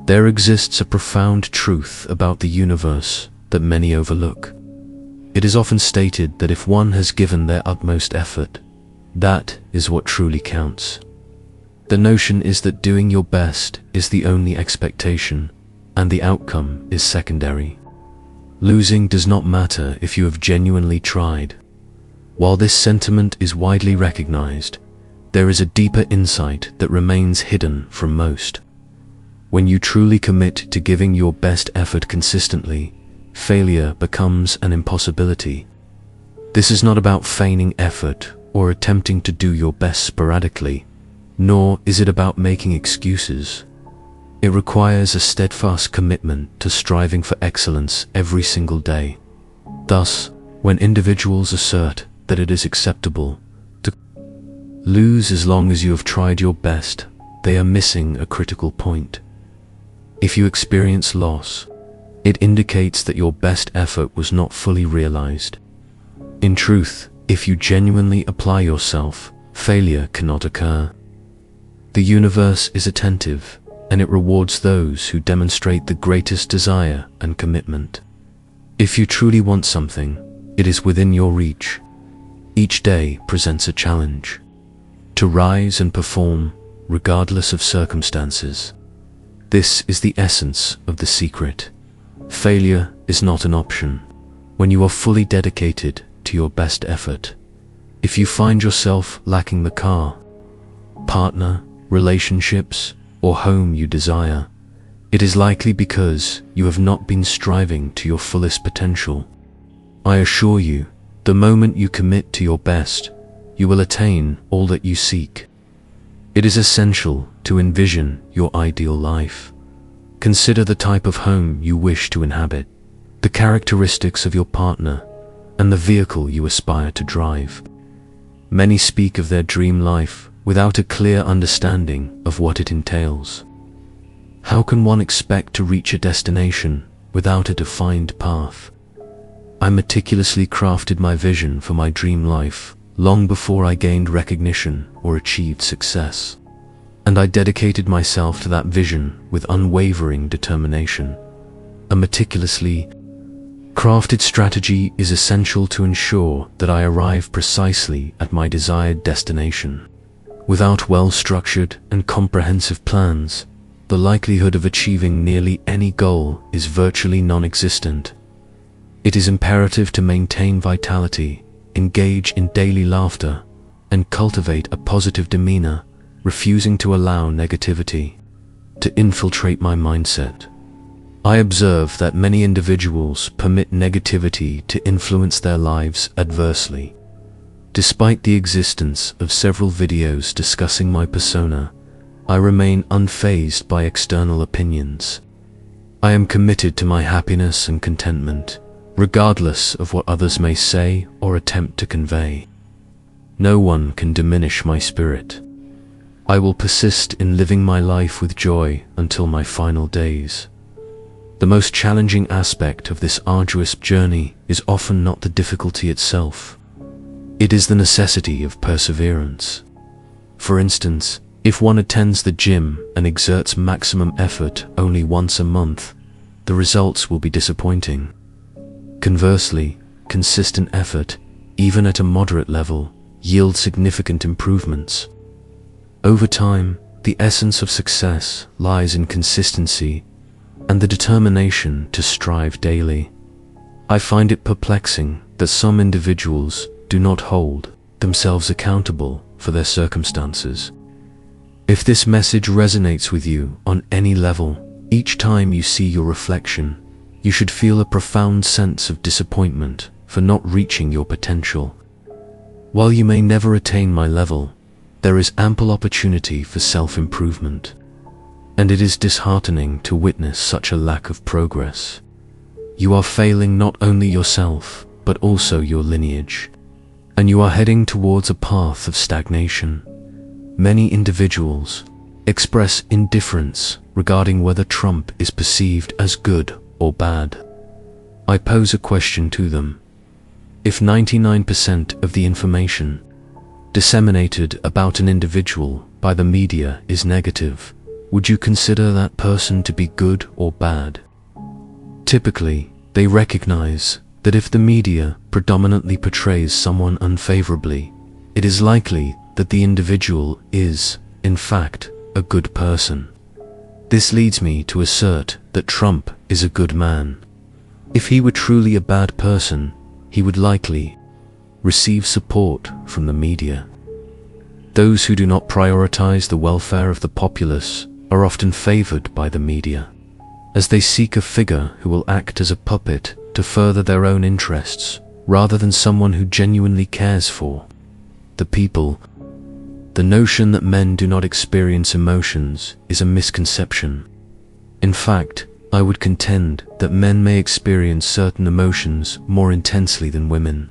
There exists a profound truth about the universe that many overlook. It is often stated that if one has given their utmost effort, that is what truly counts. The notion is that doing your best is the only expectation, and the outcome is secondary. Losing does not matter if you have genuinely tried. While this sentiment is widely recognized, there is a deeper insight that remains hidden from most. When you truly commit to giving your best effort consistently, failure becomes an impossibility. This is not about feigning effort or attempting to do your best sporadically, nor is it about making excuses. It requires a steadfast commitment to striving for excellence every single day. Thus, when individuals assert that it is acceptable to lose as long as you have tried your best, they are missing a critical point. If you experience loss, it indicates that your best effort was not fully realized. In truth, if you genuinely apply yourself, failure cannot occur. The universe is attentive, and it rewards those who demonstrate the greatest desire and commitment. If you truly want something, it is within your reach. Each day presents a challenge to rise and perform regardless of circumstances. This is the essence of the secret. Failure is not an option when you are fully dedicated to your best effort. If you find yourself lacking the car, partner, relationships, or home you desire, it is likely because you have not been striving to your fullest potential. I assure you, the moment you commit to your best, you will attain all that you seek. It is essential to envision your ideal life. Consider the type of home you wish to inhabit, the characteristics of your partner, and the vehicle you aspire to drive. Many speak of their dream life without a clear understanding of what it entails. How can one expect to reach a destination without a defined path? I meticulously crafted my vision for my dream life long before I gained recognition or achieved success, and I dedicated myself to that vision with unwavering determination. A meticulously crafted strategy is essential to ensure that I arrive precisely at my desired destination. Without well-structured and comprehensive plans, the likelihood of achieving nearly any goal is virtually non-existent. It is imperative to maintain vitality, engage in daily laughter, and cultivate a positive demeanor, refusing to allow negativity to infiltrate my mindset. I observe that many individuals permit negativity to influence their lives adversely. Despite the existence of several videos discussing my persona, I remain unfazed by external opinions. I am committed to my happiness and contentment, regardless of what others may say or attempt to convey. No one can diminish my spirit. I will persist in living my life with joy until my final days. The most challenging aspect of this arduous journey is often not the difficulty itself. It is the necessity of perseverance. For instance, if one attends the gym and exerts maximum effort only once a month, the results will be disappointing. Conversely, consistent effort, even at a moderate level, yields significant improvements. Over time, the essence of success lies in consistency and the determination to strive daily. I find it perplexing that some individuals do not hold themselves accountable for their circumstances. If this message resonates with you on any level, each time you see your reflection, you should feel a profound sense of disappointment for not reaching your potential. While you may never attain my level, there is ample opportunity for self-improvement, and it is disheartening to witness such a lack of progress. You are failing not only yourself, but also your lineage, and you are heading towards a path of stagnation. Many individuals express indifference regarding whether Trump is perceived as good or bad. I pose a question to them. If 99% of the information disseminated about an individual by the media is negative, would you consider that person to be good or bad? Typically, they recognize that if the media predominantly portrays someone unfavorably, it is likely that the individual is, in fact, a good person. This leads me to assert that Trump is a good man. If he were truly a bad person, he would likely receive support from the media. Those who do not prioritize the welfare of the populace are often favored by the media, as they seek a figure who will act as a puppet to further their own interests, rather than someone who genuinely cares for the people. The notion that men do not experience emotions is a misconception. In fact, I would contend that men may experience certain emotions more intensely than women.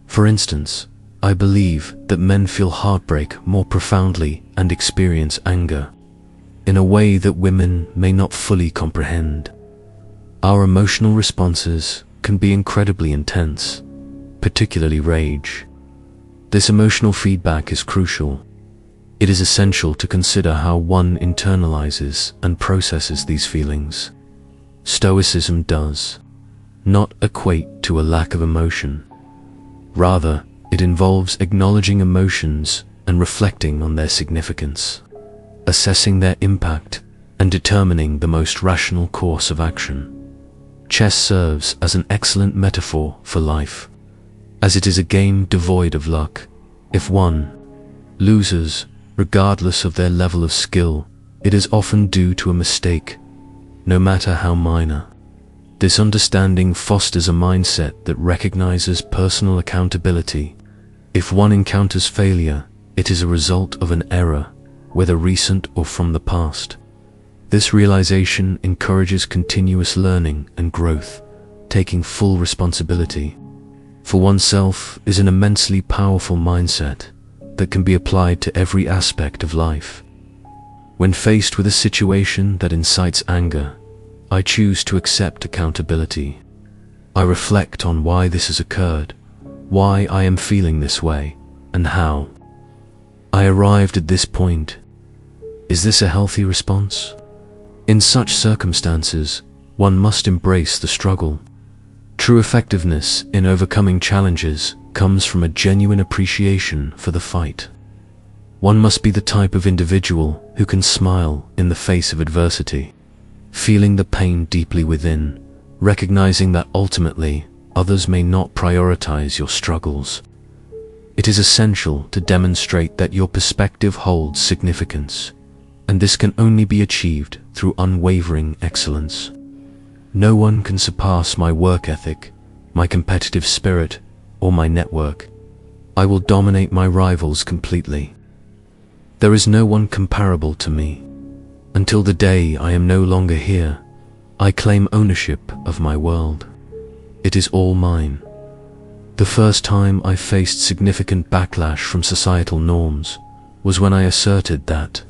For instance, I believe that men feel heartbreak more profoundly and experience anger in a way that women may not fully comprehend. Our emotional responses can be incredibly intense, particularly rage. This emotional feedback is crucial. It is essential to consider how one internalizes and processes these feelings. Stoicism does not equate to a lack of emotion. Rather, it involves acknowledging emotions and reflecting on their significance, assessing their impact, and determining the most rational course of action. Chess serves as an excellent metaphor for life, as it is a game devoid of luck. If one loses, regardless of their level of skill, it is often due to a mistake, no matter how minor. This understanding fosters a mindset that recognizes personal accountability. If one encounters failure, it is a result of an error, whether recent or from the past. This realization encourages continuous learning and growth. Taking full responsibility for oneself is an immensely powerful mindset that can be applied to every aspect of life. When faced with a situation that incites anger, I choose to accept accountability. I reflect on why this has occurred, why I am feeling this way, and how I arrived at this point. Is this a healthy response? In such circumstances, one must embrace the struggle. True effectiveness in overcoming challenges comes from a genuine appreciation for the fight. One must be the type of individual who can smile in the face of adversity, feeling the pain deeply within, recognizing that ultimately others may not prioritize your struggles. It is essential to demonstrate that your perspective holds significance, and this can only be achieved through unwavering excellence. No one can surpass my work ethic, my competitive spirit, or my network. I will dominate my rivals completely. There is no one comparable to me. Until the day I am no longer here, I claim ownership of my world. It is all mine. The first time I faced significant backlash from societal norms was when I asserted that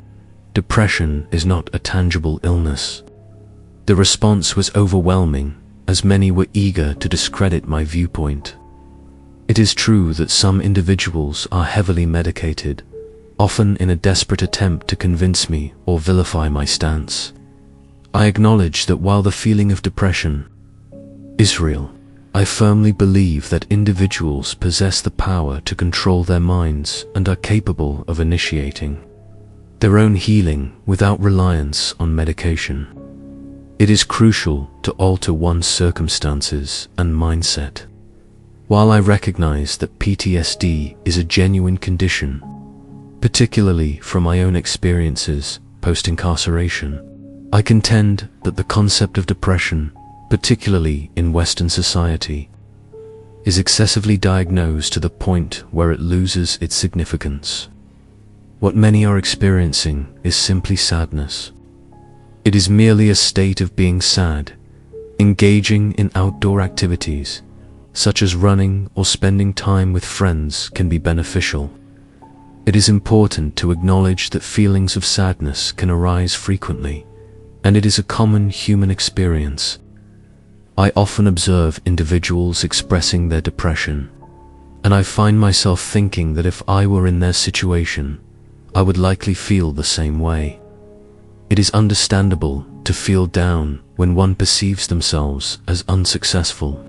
depression is not a tangible illness. The response was overwhelming, as many were eager to discredit my viewpoint. It is true that some individuals are heavily medicated, often in a desperate attempt to convince me or vilify my stance. I acknowledge that while the feeling of depression is real, I firmly believe that individuals possess the power to control their minds and are capable of initiating their own healing without reliance on medication. It is crucial to alter one's circumstances and mindset. While I recognize that PTSD is a genuine condition, particularly from my own experiences post-incarceration, I contend that the concept of depression, particularly in Western society, is excessively diagnosed to the point where it loses its significance. What many are experiencing is simply sadness. It is merely a state of being sad. Engaging in outdoor activities, such as running or spending time with friends, can be beneficial. It is important to acknowledge that feelings of sadness can arise frequently, and it is a common human experience. I often observe individuals expressing their depression, and I find myself thinking that if I were in their situation, I would likely feel the same way. It is understandable to feel down when one perceives themselves as unsuccessful.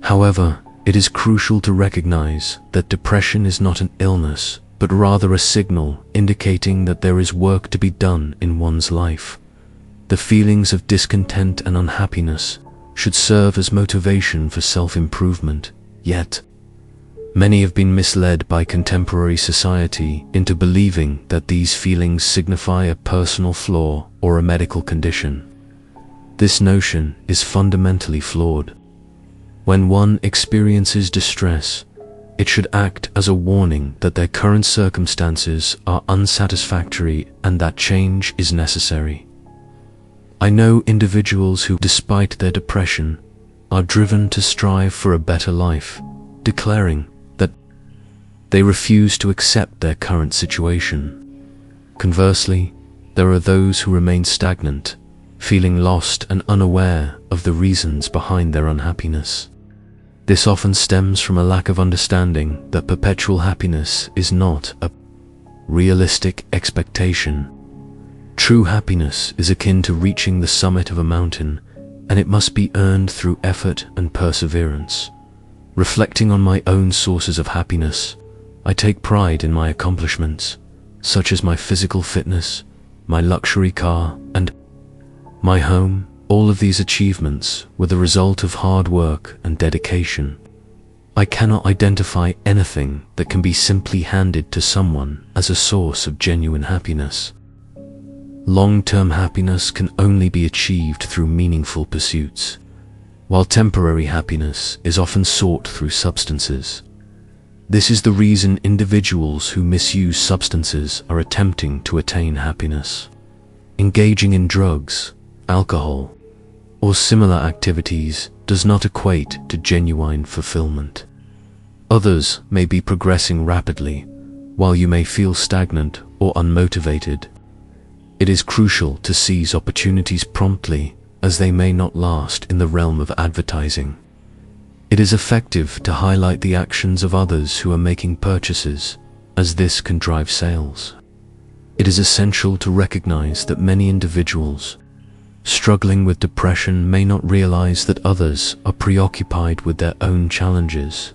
However, it is crucial to recognize that depression is not an illness, but rather a signal indicating that there is work to be done in one's life. The feelings of discontent and unhappiness should serve as motivation for self-improvement, yet many have been misled by contemporary society into believing that these feelings signify a personal flaw or a medical condition. This notion is fundamentally flawed. When one experiences distress, it should act as a warning that their current circumstances are unsatisfactory and that change is necessary. I know individuals who, despite their depression, are driven to strive for a better life, declaring that they refuse to accept their current situation. Conversely, there are those who remain stagnant, feeling lost and unaware of the reasons behind their unhappiness. This often stems from a lack of understanding that perpetual happiness is not a realistic expectation. True happiness is akin to reaching the summit of a mountain, and it must be earned through effort and perseverance. Reflecting on my own sources of happiness, I take pride in my accomplishments, such as my physical fitness, my luxury car, and my home. All of these achievements were the result of hard work and dedication. I cannot identify anything that can be simply handed to someone as a source of genuine happiness. Long-term happiness can only be achieved through meaningful pursuits, while temporary happiness is often sought through substances. This is the reason individuals who misuse substances are attempting to attain happiness. Engaging in drugs, alcohol, or similar activities does not equate to genuine fulfillment. Others may be progressing rapidly, while you may feel stagnant or unmotivated. It is crucial to seize opportunities promptly, as they may not last in the realm of advertising. It is effective to highlight the actions of others who are making purchases, as this can drive sales. It is essential to recognize that many individuals struggling with depression may not realize that others are preoccupied with their own challenges.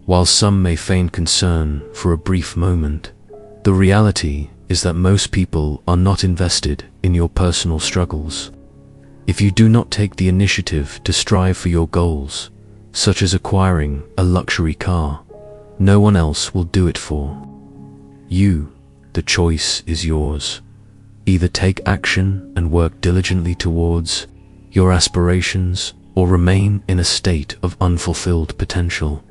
While some may feign concern for a brief moment, the reality is that most people are not invested in your personal struggles. If you do not take the initiative to strive for your goals, such as acquiring a luxury car, no one else will do it for you. The choice is yours. Either take action and work diligently towards your aspirations, or remain in a state of unfulfilled potential.